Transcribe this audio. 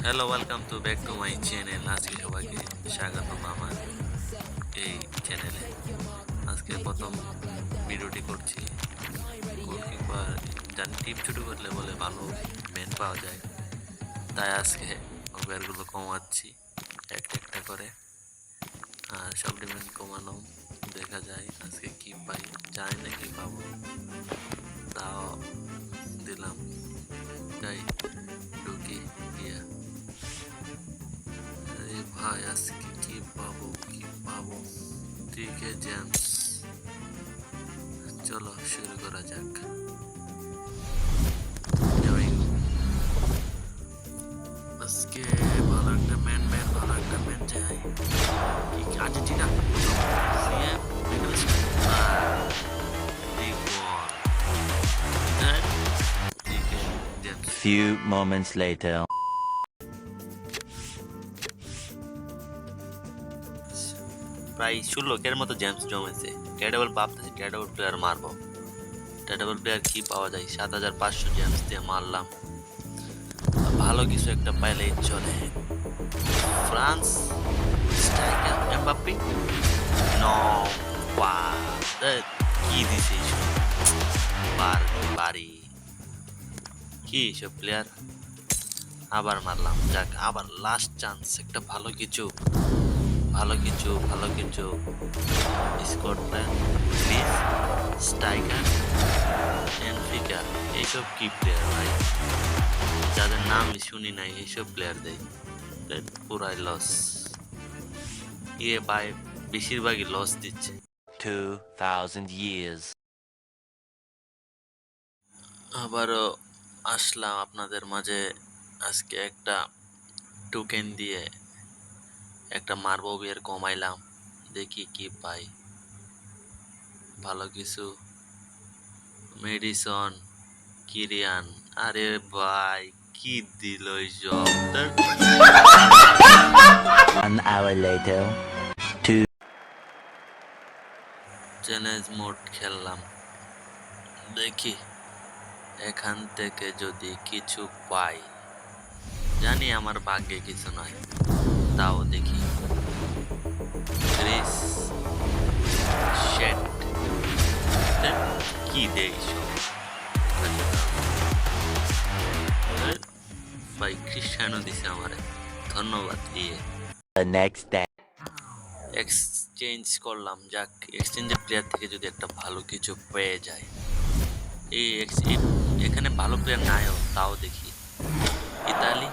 Hello, welcome to back to my channel. আজকে সবাইকে স্বাগতম আমার এই চ্যানেলে। আজকে প্রথম ভিডিওটি করছি। গোলকিপার জানি টিম শুরু করলে বলে ভালো ম্যান পাওয়া যায়, তাই আজকে ওভারগুলো কমাচ্ছি একটা একটা করে। আর সব ডিমান্ড কমানো দেখা যায় আজকে কি পাই, জানি না কি পাবো, তাও দিলাম। তাই ঢুকি গিয়া ভাই আজকে কি পাবো ঠিক আছে জেমস, চলো শুরু করা যাক। আজকে ভালো একটা ম্যান চাই। Argentina CM Few moments later. প্রায় 16 মতো জেমস জমেছে। ট্রেডেবল ভাবতেছি ট্রেডেবল প্লেয়ার মারবো। ট্রেডেবল প্লেয়ার কি পাওয়া যায়? 7500 জেমস দিয়ে মারলাম। ভালো কিছু একটা পাইলেই চলে। ফ্রান্স স্ট্রাইকার এমবাপ্পে নো কি দিছে বাড়ি কি সব প্লেয়ার আবার মারলাম। যাক, আবার লাস্ট চান্স একটা ভালো কিছু স্কটল্যান্ড, গ্রিস, স্ট্রাইকার, বেনফিকা। এইসব কি প্লেয়ার ভাই, যাদের নাম শুনি নাই এইসব প্লেয়ার দেয়, পুরাই লস। ভাই বেশিরভাগই লস দিচ্ছে। 2000 years. আবারও আসলাম আপনাদের মাঝে। আজকে একটা টোকেন দিয়ে একটা মার্বো বিয়ার কমাইলাম, দেখি কি পাই। ভালো কিছু মেডিসন, কিরিয়ান। আরে ভাই কি দিল সব। 1 hour later. চ্যালেঞ্জ মোড খেললাম, দেখি এখান থেকে যদি কিছু পাই। জানি আমার ভাগ্যে কিছু নয়, তাও দেখি। গ্রিস শেট কি দেই সব ভাই। খ্রিস্টানও দিছে আমারে, ধন্যবাদ দিয়ে। The next day. এক্সচেঞ্জ করলাম, যাক এক্সচেঞ্জের প্লেয়ার থেকে যদি একটা ভালো কিছু পেয়ে যায়। এখানে ভালো প্লেয়ার নাইও, তাও দেখি। ইতালি